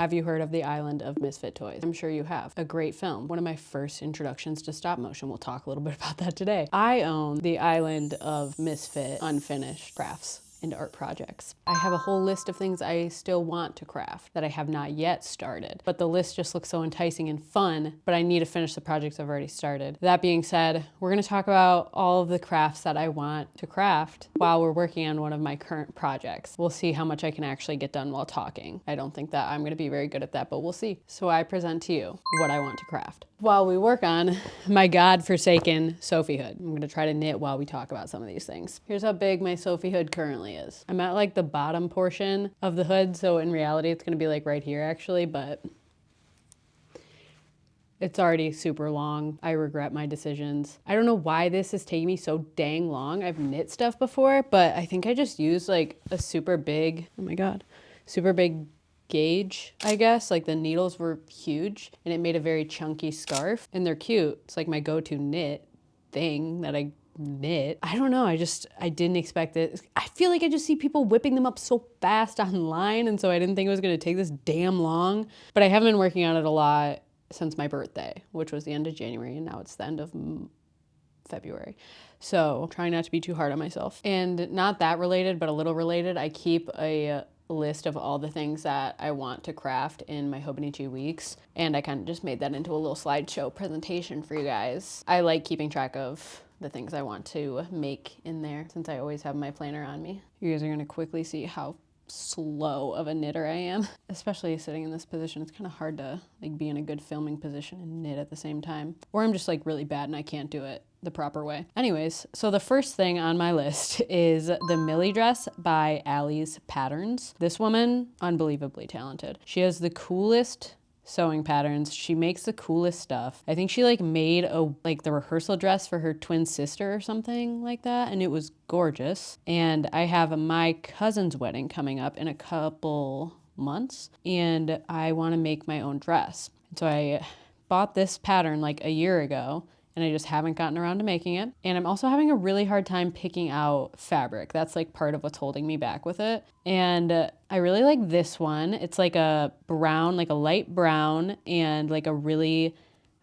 Have you heard of the Island of Misfit Toys? I'm sure you have. A great film. One of my first introductions to stop motion. We'll talk a little bit about that today. I own the Island of Misfit unfinished crafts and art projects. I have a whole list of things I still want to craft that I have not yet started, but the list just looks so enticing and fun, but I need to finish the projects I've already started. That being said, we're gonna talk about all of the crafts that I want to craft while we're working on one of my current projects. We'll see how much I can actually get done while talking. I don't think that I'm gonna be very good at that, but we'll see. So I present to you what I want to craft while we work on my godforsaken Sophie hood. I'm gonna try to knit while we talk about some of these things. Here's how big my Sophie hood currently is. I'm at like the bottom portion of the hood, so in reality it's gonna be like right here actually, but it's already super long. I regret my decisions. I don't know why this is taking me so dang long. I've knit stuff before, but I think I just used like a super big, oh my God, super big gauge, I guess. Like the needles were huge and it made a very chunky scarf and they're cute. It's like my go-to knit thing that I knit. I don't know, I didn't expect it. I feel like I just see people whipping them up so fast online, and so I didn't think it was gonna take this damn long. But I have been working on it a lot since my birthday, which was the end of January, and now it's the end of February. So trying not to be too hard on myself. And not that related, but a little related, I keep a list of all the things that I want to craft in my Hobonichiweeks, and I kind of just made that into a little slideshow presentation for you guys. I like keeping track of the things I want to make in there since I always have my planner on me. You guys are gonna quickly see how slow of a knitter I am, especially sitting in this position. It's kind of hard to like be in a good filming position and knit at the same time, or I'm just like really bad and I can't do it the proper way. Anyways, so the first thing on my list is the Millie dress by Allie's Patterns. This woman, unbelievably talented. She has the coolest sewing patterns. She makes the coolest stuff. I think she like made the rehearsal dress for her twin sister or something like that, and it was gorgeous. And I have my cousin's wedding coming up in a couple months, and I want to make my own dress. So I bought this pattern like a year ago, and I just haven't gotten around to making it. And I'm also having a really hard time picking out fabric. That's like part of what's holding me back with it. And I really like this one. It's like a brown, like a light brown, and like a really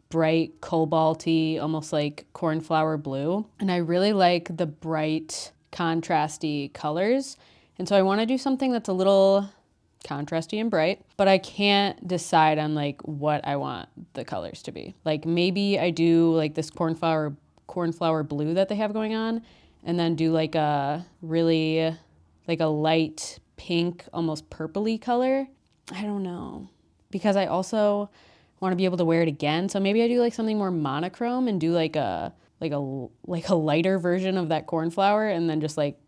bright cobalty, almost like cornflower blue. And I really like the bright contrasty colors. And so I want to do something that's a little contrasty and bright, but I can't decide on like what I want the colors to be. Like maybe I do like this cornflower blue that they have going on, and then do like a really like a light pink, almost purpley color. I don't know, because I also want to be able to wear it again. So maybe I do like something more monochrome and do like a lighter version of that cornflower, and then just like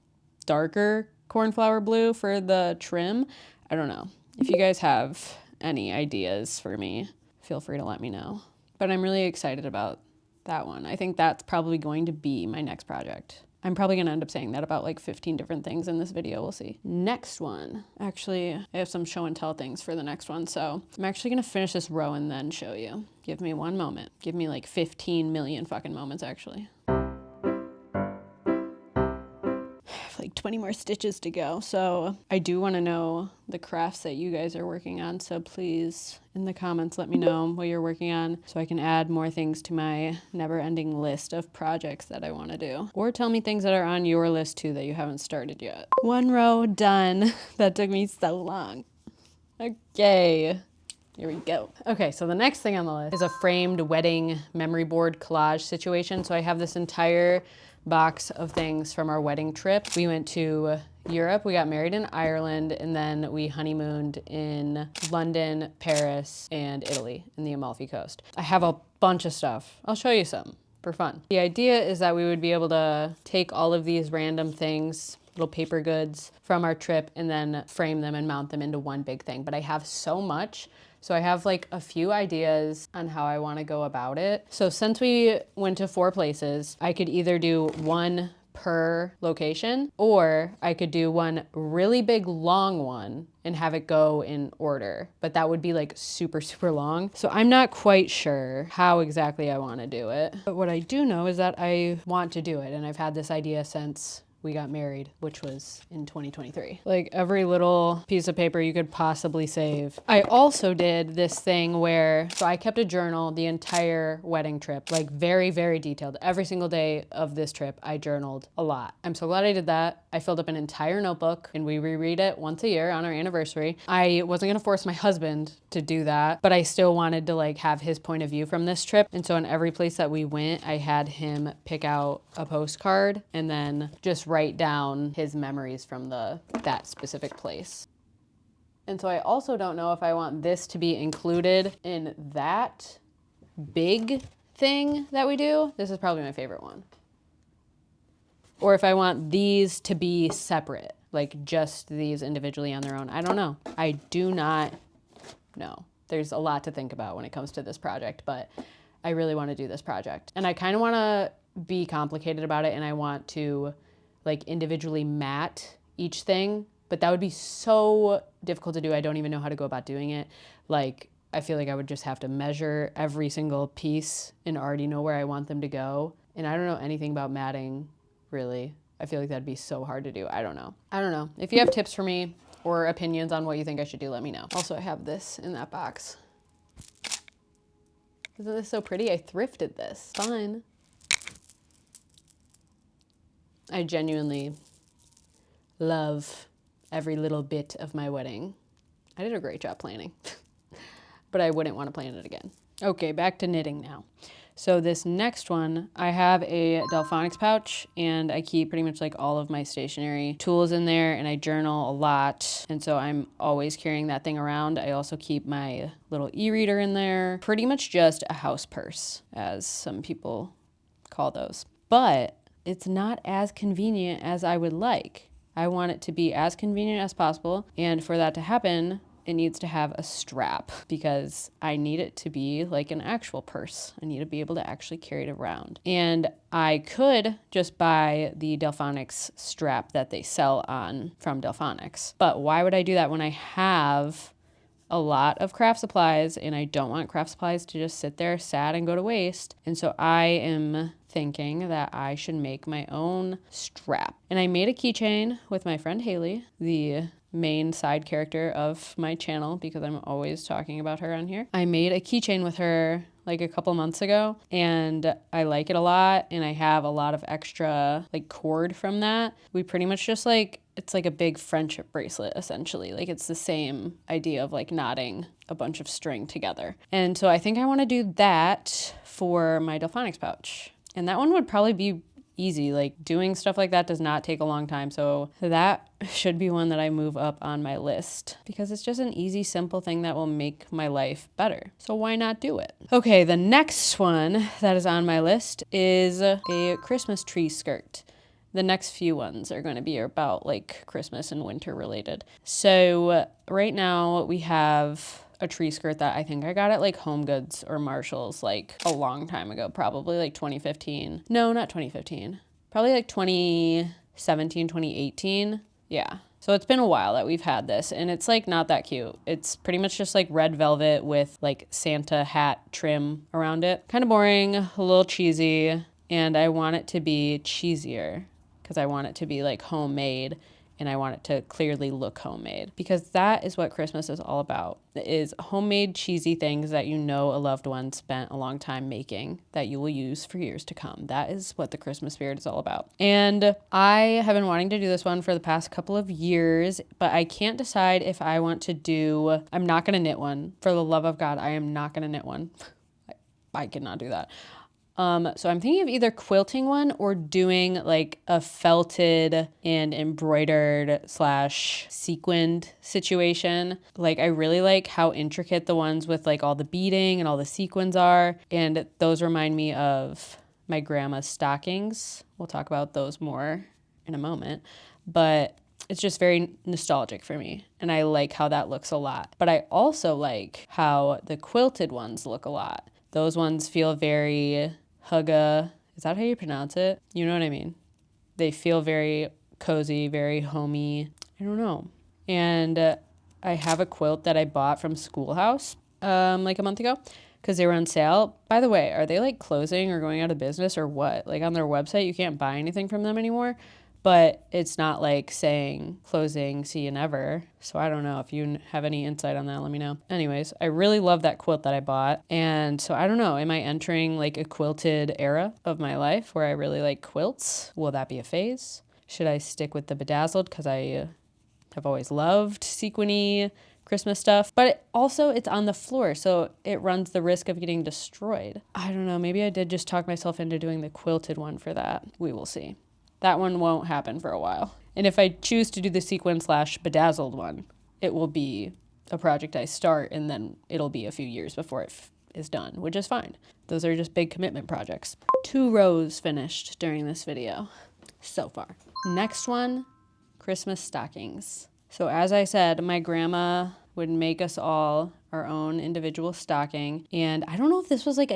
darker cornflower blue for the trim. I don't know. If you guys have any ideas for me, feel free to let me know. But I'm really excited about that one. I think that's probably going to be my next project. I'm probably gonna end up saying that about like 15 different things in this video, we'll see. Next one, actually, I have some show and tell things for the next one, so I'm actually gonna finish this row and then show you. Give me one moment. Give me like 15 million fucking moments, actually. Like 20 more stitches to go. So I do want to know the crafts that you guys are working on. So please, in the comments, let me know what you're working on so I can add more things to my never-ending list of projects that I want to do. Or tell me things that are on your list too that you haven't started yet. One row done. That took me so long. Okay. Here we go. Okay, so the next thing on the list is a framed wedding memory board collage situation. So I have this entire box of things from our wedding trip. We went to Europe, we got married in Ireland, and then we honeymooned in London, Paris, and Italy in the Amalfi Coast. I have a bunch of stuff. I'll show you some for fun. The idea is that we would be able to take all of these random things, little paper goods from our trip, and then frame them and mount them into one big thing. But I have so much, so I have like a few ideas on how I want to go about it. So since we went to 4 places, I could either do one per location, or I could do one really big long one and have it go in order, but that would be like super, super long. So I'm not quite sure how exactly I want to do it. But what I do know is that I want to do it, and I've had this idea since we got married, which was in 2023. Like every little piece of paper you could possibly save. I also did this thing where, so I kept a journal the entire wedding trip, like very, very detailed. Every single day of this trip, I journaled a lot. I'm so glad I did that. I filled up an entire notebook and we reread it once a year on our anniversary. I wasn't gonna force my husband to do that, but I still wanted to like have his point of view from this trip. And so in every place that we went, I had him pick out a postcard and then just write down his memories from that specific place. And so I also don't know if I want this to be included in that big thing that we do. This is probably my favorite one. Or if I want these to be separate, like just these individually on their own. I don't know. I do not know. There's a lot to think about when it comes to this project, but I really want to do this project. And I kind of want to be complicated about it, and I want to like individually mat each thing, but that would be so difficult to do. I don't even know how to go about doing it. Like, I feel like I would just have to measure every single piece and already know where I want them to go. And I don't know anything about matting, really. I feel like that'd be so hard to do. I don't know. If you have tips for me or opinions on what you think I should do, let me know. Also, I have this in that box. Isn't this so pretty? I thrifted this. Fun. I genuinely love every little bit of my wedding. I did a great job planning, but I wouldn't want to plan it again. Okay, back to knitting now. So this next one, I have a Delphonics pouch and I keep pretty much like all of my stationery tools in there, and I journal a lot. And so I'm always carrying that thing around. I also keep my little e-reader in there. Pretty much just a house purse, as some people call those. But it's not as convenient as I would like. I want it to be as convenient as possible. And for that to happen, it needs to have a strap because I need it to be like an actual purse. I need to be able to actually carry it around. And I could just buy the Delphonics strap that they sell on from Delphonics. But why would I do that when I have a lot of craft supplies and I don't want craft supplies to just sit there sad and go to waste? And so I am thinking that I should make my own strap. And I made a keychain with my friend Haley, the main side character of my channel because I'm always talking about her on here. I made a keychain with her like a couple months ago and I like it a lot, and I have a lot of extra like cord from that. We pretty much just like, it's like a big friendship bracelet essentially. Like it's the same idea of like knotting a bunch of string together. And so I think I want to do that for my Delphonics pouch. And that one would probably be easy. Like doing stuff like that does not take a long time. So that should be one that I move up on my list because it's just an easy, simple thing that will make my life better. So why not do it? Okay, the next one that is on my list is a Christmas tree skirt. The next few ones are going to be about like Christmas and winter related. So right now we have a tree skirt that I think I got at like Home Goods or Marshall's like a long time ago, probably like 2015. No, not 2015. Probably like 2017, 2018. Yeah. So it's been a while that we've had this, and it's like not that cute. It's pretty much just like red velvet with like Santa hat trim around it. Kind of boring, a little cheesy, and I want it to be cheesier because I want it to be like homemade. And I want it to clearly look homemade because that is what Christmas is all about, is homemade cheesy things that you know a loved one spent a long time making that you will use for years to come. That is what the Christmas spirit is all about. And I have been wanting to do this one for the past couple of years, but I can't decide if I want to do, I'm not going to knit one. For the love of God, I am not going to knit one. I cannot do that. So I'm thinking of either quilting one or doing like a felted and embroidered / sequined situation. Like I really like how intricate the ones with like all the beading and all the sequins are. And those remind me of my grandma's stockings. We'll talk about those more in a moment, but it's just very nostalgic for me. And I like how that looks a lot, but I also like how the quilted ones look a lot. Those ones feel very hugga. Is that how you pronounce it? You know what I mean? They feel very cozy, very homey. I don't know. And I have a quilt that I bought from Schoolhouse like a month ago because they were on sale. By the way, are they like closing or going out of business or what? Like on their website, you can't buy anything from them anymore. but it's not like saying closing, see you never. So I don't know. If you have any insight on that, let me know. Anyways, I really love that quilt that I bought. And so I don't know, am I entering like a quilted era of my life where I really like quilts? Will that be a phase? Should I stick with the bedazzled because I have always loved sequiny Christmas stuff, but also it's on the floor, so it runs the risk of getting destroyed. I don't know, maybe I did just talk myself into doing the quilted one for that. We will see. That one won't happen for a while. And if I choose to do the sequin / bedazzled one, it will be a project I start and then it'll be a few years before it is done, which is fine. Those are just big commitment projects. 2 rows finished during this video so far. Next one, Christmas stockings. So as I said, my grandma would make us all our own individual stocking. And I don't know if this was like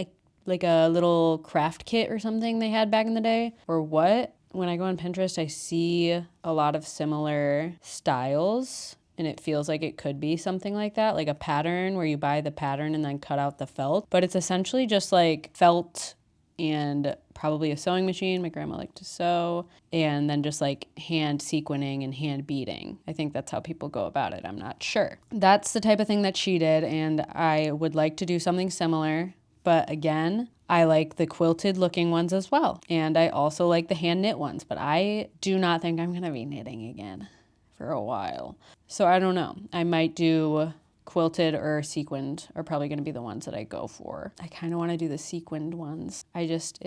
a little craft kit or something they had back in the day or what. When I go on Pinterest, I see a lot of similar styles and it feels like it could be something like that, like a pattern where you buy the pattern and then cut out the felt. But it's essentially just like felt and probably a sewing machine. My grandma liked to sew, and then just like hand sequining and hand beading. I think that's how people go about it. I'm not sure. That's the type of thing that she did, and I would like to do something similar. But again, I like the quilted looking ones as well. And I also like the hand knit ones, but I do not think I'm gonna be knitting again for a while. So I don't know. I might do quilted or sequined are probably going to be the ones that I go for. I kind of want to do the sequined ones. I just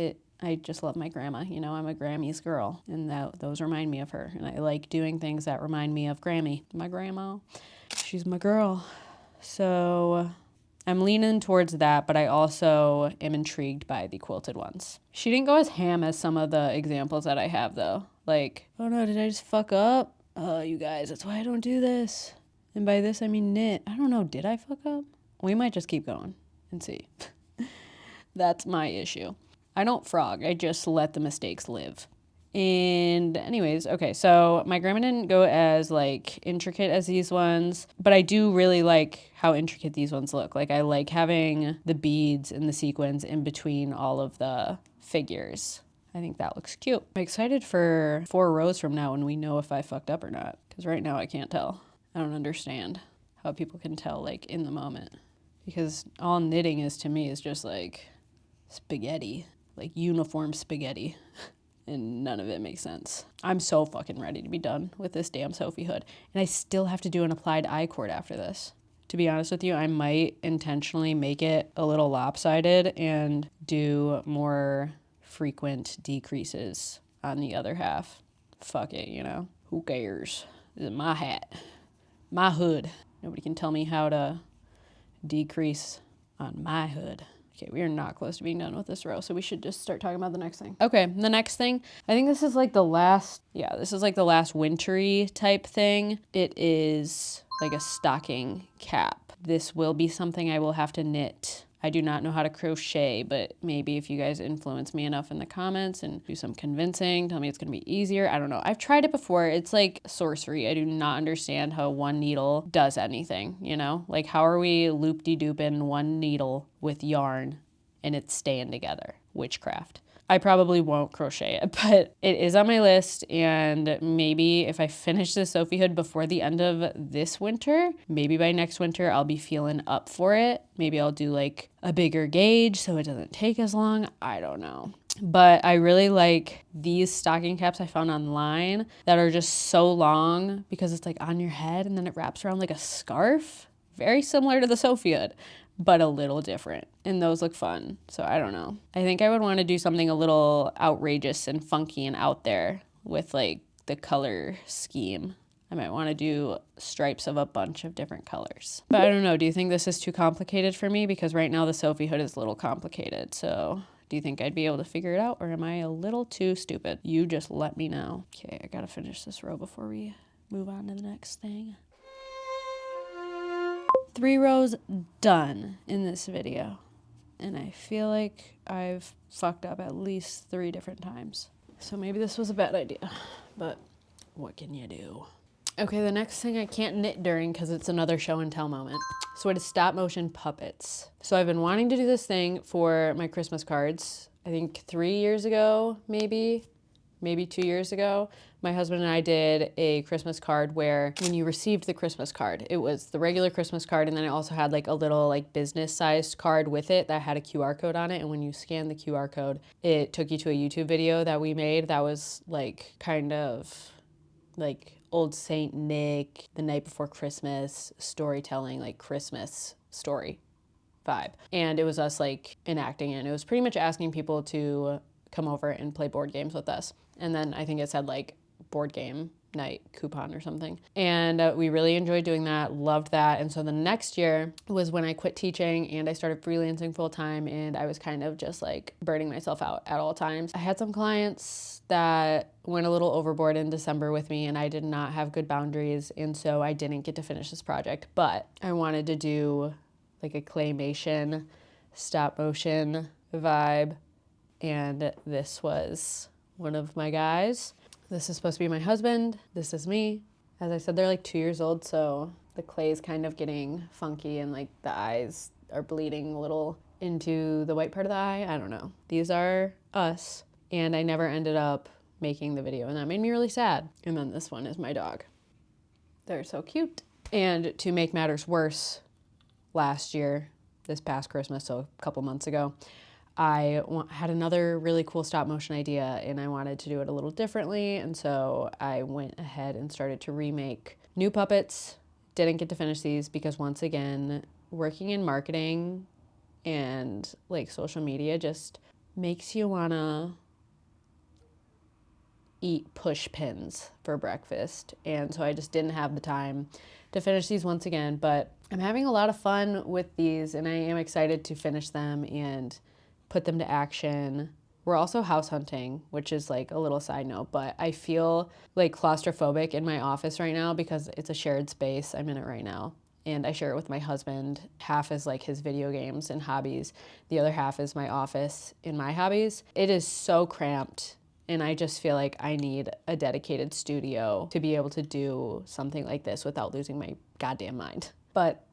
love my grandma. You know, I'm a Grammy's girl, and those remind me of her. And I like doing things that remind me of Grammy. My grandma, she's my girl. So I'm leaning towards that, but I also am intrigued by the quilted ones. She didn't go as ham as some of the examples that I have, though. Like, oh no, did I just fuck up? Oh, you guys, that's why I don't do this. And by this, I mean knit. I don't know, did I fuck up? We might just keep going and see. That's my issue. I don't frog, I just let the mistakes live. And anyways, okay, so my grandma didn't go as like intricate as these ones, but I do really like how intricate these ones look. Like I like having the beads and the sequins in between all of the figures. I think that looks cute. I'm excited for 4 rows from now when we know if I fucked up or not, because right now I can't tell. I don't understand how people can tell like in the moment, because all knitting is to me is just like spaghetti, like uniform spaghetti. And none of it makes sense. I'm so fucking ready to be done with this damn Sophie hood. And I still have to do an applied I-cord after this. To be honest with you, I might intentionally make it a little lopsided and do more frequent decreases on the other half. Fuck it, you know? Who cares? This is my hat. My hood. Nobody can tell me how to decrease on my hood. Okay, we are not close to being done with this row, so we should just start talking about the next thing. Okay, the next thing, I think this is like the last, this is like the last wintry type thing. It is like a stocking cap. This will be something I will have to knit. I do not know how to crochet, but maybe if you guys influence me enough in the comments and do some convincing, tell me it's gonna be easier. I don't know. I've tried it before. It's like sorcery. I do not understand how one needle does anything, you know? Like how are we loop-de-dooping one needle with yarn and it's staying together? Witchcraft. I probably won't crochet it, but it is on my list, and maybe if I finish the Sophie hood before the end of this winter, maybe by next winter I'll be feeling up for it. Maybe I'll do like a bigger gauge so it doesn't take as long. I don't know. But I really like these stocking caps I found online that are just so long because it's like on your head and then it wraps around like a scarf. Very similar to the Sophie hood, but a little different. And those look fun. So I don't know. I think I would want to do something a little outrageous and funky and out there with like the color scheme. I might want to do stripes of a bunch of different colors. But I don't know. Do you think this is too complicated for me? Because right now the Sophie hood is a little complicated. So do you think I'd be able to figure it out, or am I a little too stupid? You just let me know. Okay, I gotta finish this row before we move on to the next thing. 3 rows done in this video, and I feel like I've fucked up at least 3 different times. So maybe this was a bad idea, but what can you do? Okay, the next thing I can't knit during because it's another show and tell moment. So it is stop motion puppets. So I've been wanting to do this thing for my Christmas cards, I think 3 years ago, maybe maybe 2 years ago, my husband and I did a Christmas card where when you received the Christmas card, it was the regular Christmas card, and then it also had like a little like business-sized card with it that had a QR code on it, and when you scanned the QR code, it took you to a YouTube video that we made that was like kind of like old Saint Nick, the night before Christmas, storytelling, like Christmas story vibe. And it was us like enacting it. And it was pretty much asking people to come over and play board games with us. And then I think it said like board game night coupon or something. And we really enjoyed doing that, loved that. And so the next year was when I quit teaching and I started freelancing full time, and I was kind of just like burning myself out at all times. I had some clients that went a little overboard in December with me, and I did not have good boundaries, and so I didn't get to finish this project. But I wanted to do like a claymation, stop motion vibe, and this was one of my guys. This is supposed to be my husband. This is me. As I said, they're like 2 years old, so the clay is kind of getting funky and like the eyes are bleeding a little into the white part of the eye. I don't know. These are us, and I never ended up making the video, and that made me really sad. And then this one is my dog. They're so cute. And to make matters worse, last year, this past Christmas, so a couple months ago, I had another really cool stop motion idea, and I wanted to do it a little differently. And so I went ahead and started to remake new puppets. Didn't get to finish these because, once again, working in marketing and like social media just makes you wanna eat push pins for breakfast. And so I just didn't have the time to finish these once again, but I'm having a lot of fun with these, and I am excited to finish them and put them to action. We're also house hunting, which is like a little side note, but I feel like claustrophobic in my office right now because it's a shared space. I'm in it right now, and I share it with my husband. Half is like his video games and hobbies. The other half is my office and my hobbies. It is so cramped, and I just feel like I need a dedicated studio to be able to do something like this without losing my goddamn mind. But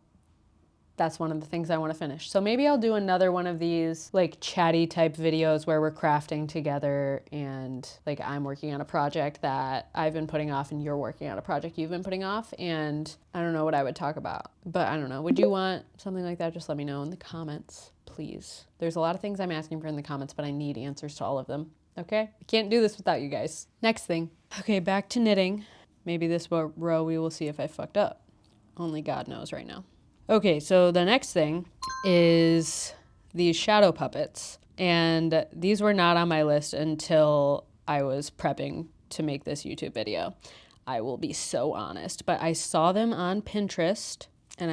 that's one of the things I want to finish. So maybe I'll do another one of these like chatty type videos where we're crafting together, and like I'm working on a project that I've been putting off and you're working on a project you've been putting off, and I don't know what I would talk about. But I don't know. Would you want something like that? Just let me know in the comments, please. There's a lot of things I'm asking for in the comments, but I need answers to all of them. Okay? I can't do this without you guys. Next thing. Okay, back to knitting. Maybe this row we will see if I fucked up. Only God knows right now. Okay, so the next thing is these shadow puppets. And these were not on my list until I was prepping to make this YouTube video. I will be so honest. But I saw them on Pinterest, and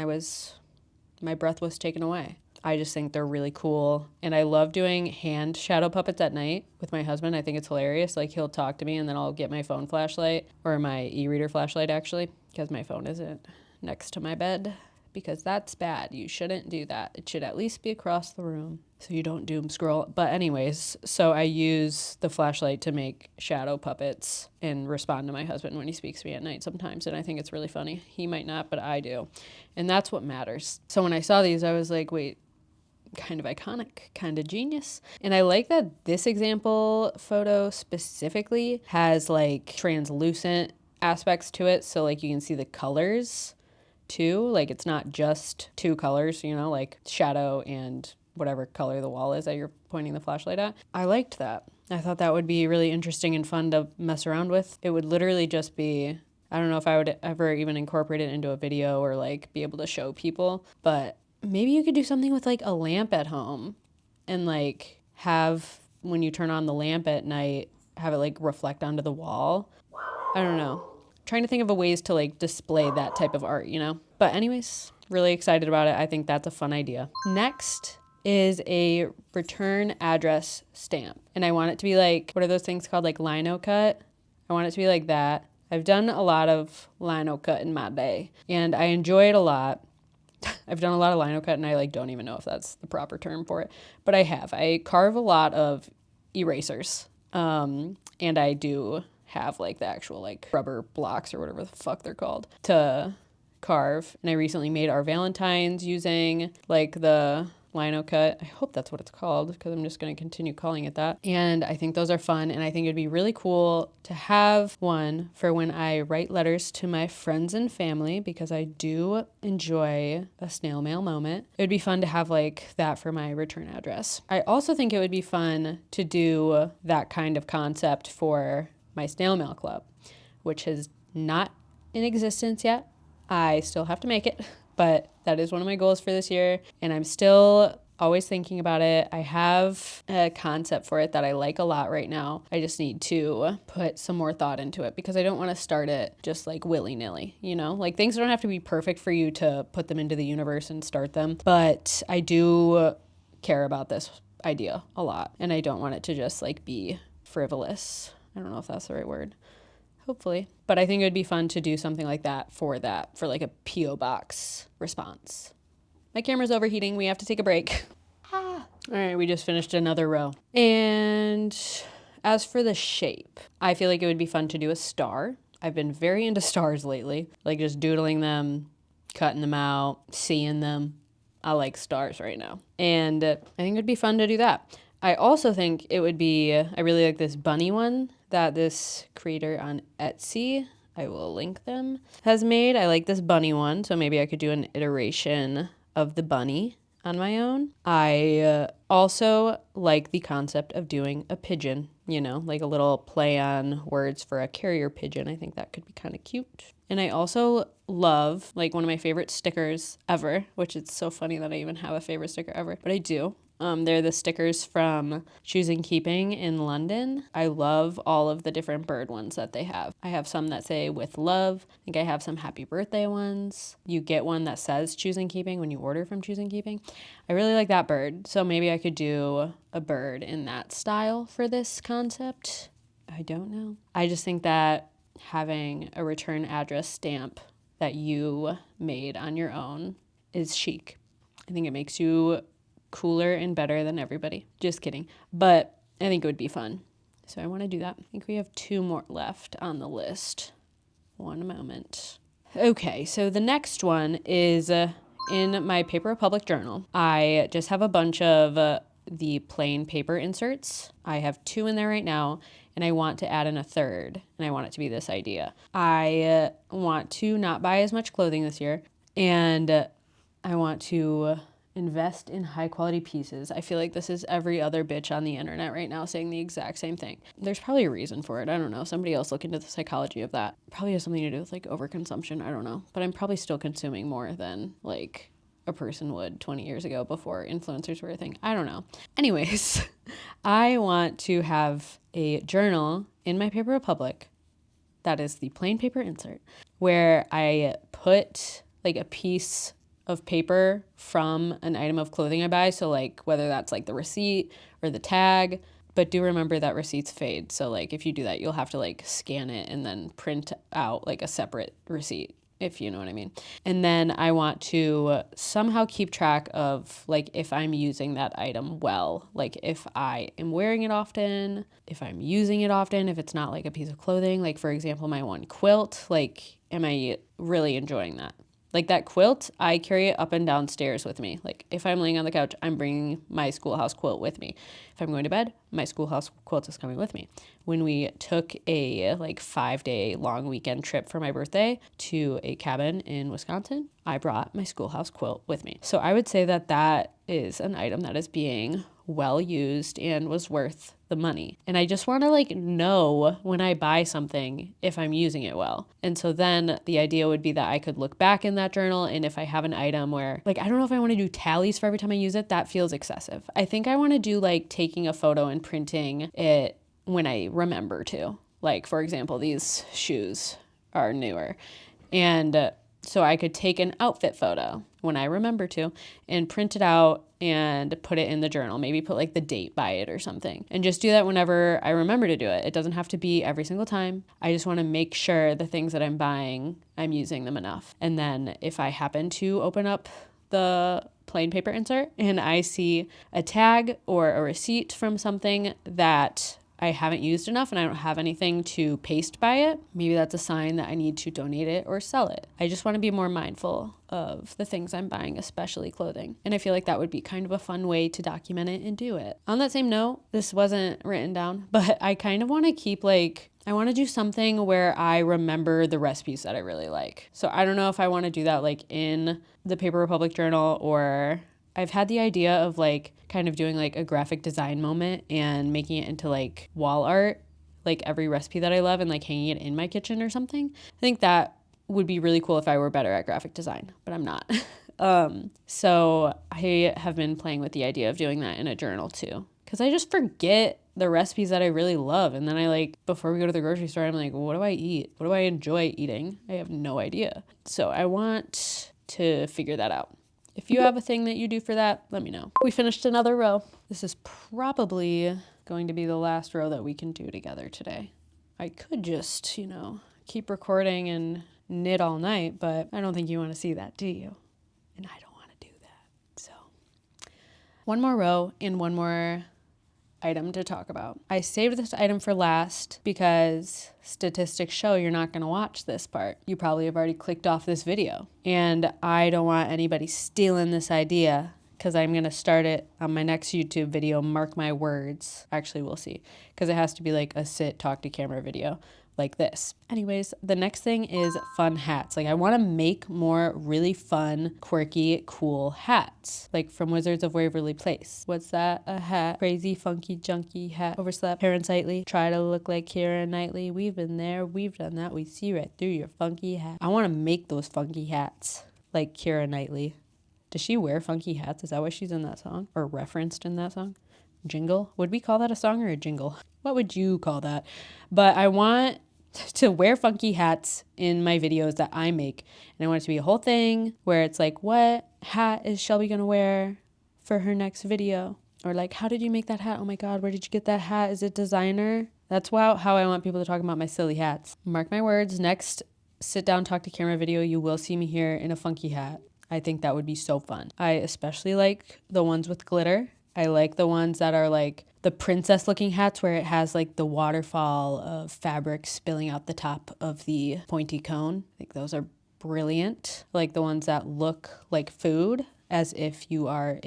my breath was taken away. I just think they're really cool. And I love doing hand shadow puppets at night with my husband. I think it's hilarious. Like, he'll talk to me, and then I'll get my phone flashlight, or my e-reader flashlight actually, because my phone isn't next to my bed. Because that's bad. You shouldn't do that. It should at least be across the room so you don't doom scroll. But anyways, so I use the flashlight to make shadow puppets and respond to my husband when he speaks to me at night sometimes. And I think it's really funny. He might not, but I do. And that's what matters. So when I saw these, I was like, wait, kind of iconic, kind of genius. And I like that this example photo specifically has like translucent aspects to it. So like you can see the colors too. Like it's not just two colors, you know, like shadow and whatever color the wall is that you're pointing the flashlight at. I liked that. I thought that would be really interesting and fun to mess around with. It would literally just be, I don't know if I would ever even incorporate it into a video or like be able to show people, but maybe you could do something with like a lamp at home and like have, when you turn on the lamp at night, have it like reflect onto the wall. I don't know. Trying to think of a ways to like display that type of art, you know? But anyways, really excited about it. I think that's a fun idea. Next is a return address stamp. And I want it to be like, what are those things called? Like lino cut? I want it to be like that. I've done a lot of lino cut in my day, and I enjoy it a lot. I've done a lot of lino cut, and I like don't even know if that's the proper term for it, but I have. I carve a lot of erasers, and I do have like the actual like rubber blocks or whatever the fuck they're called to carve. And I recently made our Valentines using like the lino cut. I hope that's what it's called because I'm just going to continue calling it that. And I think those are fun. And I think it'd be really cool to have one for when I write letters to my friends and family, because I do enjoy a snail mail moment. It would be fun to have like that for my return address. I also think it would be fun to do that kind of concept for my snail mail club, which is not in existence yet. I still have to make it, but that is one of my goals for this year, and I'm still always thinking about it. I have a concept for it that I like a lot right now. I just need to put some more thought into it because I don't want to start it just like willy-nilly, you know? Like things don't have to be perfect for you to put them into the universe and start them, but I do care about this idea a lot, and I don't want it to just like be frivolous. I don't know if that's the right word. Hopefully. But I think it would be fun to do something like that, for like a P.O. box response. My camera's overheating. We have to take a break. All right, we just finished another row. And as for the shape, I feel like it would be fun to do a star. I've been very into stars lately, like just doodling them, cutting them out, seeing them. I like stars right now. And I think it'd be fun to do that. I also think it would be, I really like this bunny one that this creator on Etsy, I will link them, has made. I like this bunny one, so maybe I could do an iteration of the bunny on my own. I also like the concept of doing a pigeon, you know, like a little play on words for a carrier pigeon. I think that could be kind of cute. And I also love, like, one of my favorite stickers ever, which it's so funny that I even have a favorite sticker ever, but I do. They're the stickers from Choosing Keeping in London. I love all of the different bird ones that they have. I have some that say with love. I think I have some happy birthday ones. You get one that says Choosing Keeping when you order from Choosing Keeping. I really like that bird. So maybe I could do a bird in that style for this concept. I don't know. I just think that having a return address stamp that you made on your own is chic. I think it makes you cooler and better than everybody. Just kidding. But I think it would be fun. So I want to do that. I think we have 2 more left on the list. One moment. Okay, so the next one is in my Paper Republic journal. I just have a bunch of the plain paper inserts. I have 2 in there right now, and I want to add in a third, and I want it to be this idea. I want to not buy as much clothing this year, and I want to invest in high quality pieces. I feel like this is every other bitch on the internet right now saying the exact same thing. There's probably a reason for it. I don't know. Somebody else look into the psychology of that. Probably has something to do with like overconsumption. I don't know. But I'm probably still consuming more than like a person would 20 years ago before influencers were a thing. I don't know. Anyways, I want to have a journal in my Paper Republic that is the plain paper insert where I put like a piece of paper from an item of clothing I buy. So like whether that's like the receipt or the tag, but do remember that receipts fade. So like if you do that, you'll have to like scan it and then print out like a separate receipt, if you know what I mean. And then I want to somehow keep track of like if I'm using that item well, like if I am wearing it often, if I'm using it often, if it's not like a piece of clothing, like for example, my one quilt, like am I really enjoying that? Like that quilt, I carry it up and down stairs with me. Like if I'm laying on the couch, I'm bringing my schoolhouse quilt with me. If I'm going to bed, my schoolhouse quilt is coming with me. When we took a like 5-day long weekend trip for my birthday to a cabin in Wisconsin, I brought my schoolhouse quilt with me. So I would say that that is an item that is being well used and was worth the money. And I just want to like know when I buy something if I'm using it well. And so then the idea would be that I could look back in that journal, and if I have an item where like I don't know if I want to do tallies for every time I use it, that feels excessive. I think I want to do like taking a photo and printing it when I remember to. Like for example, these shoes are newer. And so I could take an outfit photo when I remember to and print it out and put it in the journal. Maybe put like the date by it or something. And just do that whenever I remember to do it. It doesn't have to be every single time. I just want to make sure the things that I'm buying, I'm using them enough. And then if I happen to open up the plain paper insert and I see a tag or a receipt from something that I haven't used enough and I don't have anything to paste by it, maybe that's a sign that I need to donate it or sell it. I just want to be more mindful of the things I'm buying, especially clothing. And I feel like that would be kind of a fun way to document it and do it. On that same note, this wasn't written down, but I kind of want to keep I want to do something where I remember the recipes that I really like. So I don't know if I want to do that in the Paper Republic journal, or I've had the idea of kind of doing a graphic design moment and making it into wall art, every recipe that I love, and hanging it in my kitchen or something. I think that would be really cool if I were better at graphic design, but I'm not. So I have been playing with the idea of doing that in a journal too, because I just forget the recipes that I really love. And then before we go to the grocery store, I'm like, what do I eat? What do I enjoy eating? I have no idea. So I want to figure that out. If you have a thing that you do for that, let me know. We finished another row. This is probably going to be the last row that we can do together today. I could just, keep recording and knit all night, but I don't think you want to see that, do you? And I don't want to do that. So one more row and one more item to talk about. I saved this item for last because statistics show you're not going to watch this part. You probably have already clicked off this video. And I don't want anybody stealing this idea, because I'm going to start it on my next YouTube video, mark my words. Actually, we'll see, because it has to be a sit, talk to camera video like this. Anyways, the next thing is fun hats. I want to make more really fun, quirky, cool hats, from Wizards of Waverly Place. What's that? A hat. Crazy, funky, junky hat. Overslept, hair unsightly. Try to look like Keira Knightley. We've been there. We've done that. We see right through your funky hat. I want to make those funky hats like Keira Knightley. Does she wear funky hats? Is that why she's in that song? Or referenced in that song? Jingle? Would we call that a song or a jingle? What would you call that? But I want to wear funky hats in my videos that I make. And I want it to be a whole thing where it's what hat is Shelby gonna wear for her next video? Or how did you make that hat? Oh my God, where did you get that hat? Is it designer? That's how I want people to talk about my silly hats. Mark my words, next sit down, talk to camera video, you will see me here in a funky hat. I think that would be so fun. I especially like the ones with glitter. I like the ones that are the princess looking hats where it has the waterfall of fabric spilling out the top of the pointy cone. I think those are brilliant. The ones that look like food, as if you are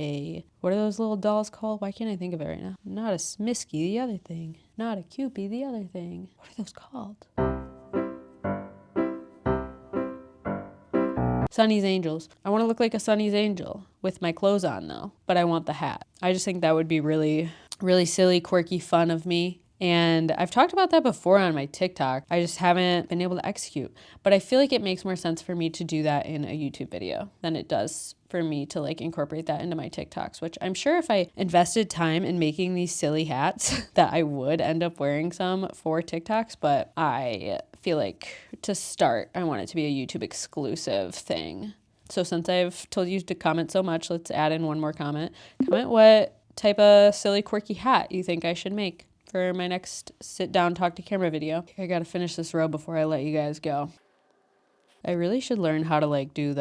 what are those little dolls called? Why can't I think of it right now? Not a Smisky, the other thing. Not a Cupid, the other thing. What are those called? Sunny's Angels. I want to look like a Sunny's Angel with my clothes on though, but I want the hat. I just think that would be really, really silly, quirky, fun of me. And I've talked about that before on my TikTok. I just haven't been able to execute. But I feel like it makes more sense for me to do that in a YouTube video than it does for me to incorporate that into my TikToks, which I'm sure if I invested time in making these silly hats that I would end up wearing some for TikToks. But I feel like to start, I want it to be a YouTube exclusive thing. So since I've told you to comment so much, let's add in one more comment. Comment what type of silly, quirky hat you think I should make for my next sit down, talk to camera video. Okay, I gotta finish this row before I let you guys go. I really should learn how to do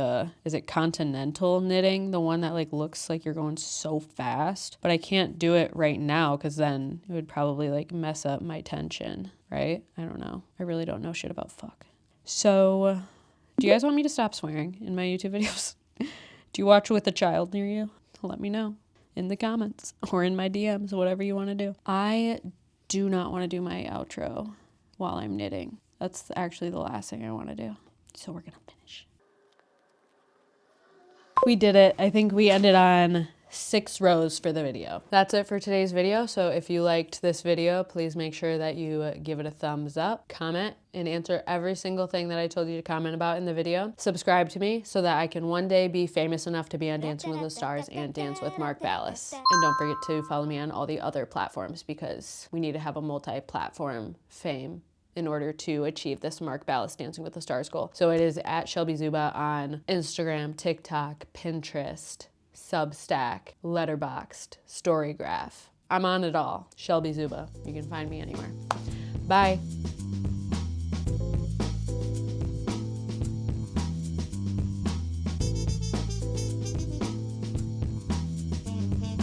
is it continental knitting? The one that looks like you're going so fast, but I can't do it right now because then it would probably mess up my tension, right? I don't know. I really don't know shit about fuck. So do you guys want me to stop swearing in my YouTube videos? Do you watch with a child near you? Let me know in the comments or in my DMs, whatever you want to do. I do not want to do my outro while I'm knitting. That's actually the last thing I want to do. So we're gonna finish. We did it. I think we ended on 6 rows for the video. That's it for today's video. So if you liked this video, please make sure that you give it a thumbs up, comment, and answer every single thing that I told you to comment about in the video. Subscribe to me so that I can one day be famous enough to be on Dancing with the Stars and Dance with Mark Ballas. And don't forget to follow me on all the other platforms because we need to have a multi-platform fame in order to achieve this Mark Ballas Dancing with the Stars goal. So it is at Shelby Zuba on Instagram, TikTok, Pinterest, Substack, Letterboxd, Storygraph. I'm on it all. Shelby Zuba. You can find me anywhere. Bye.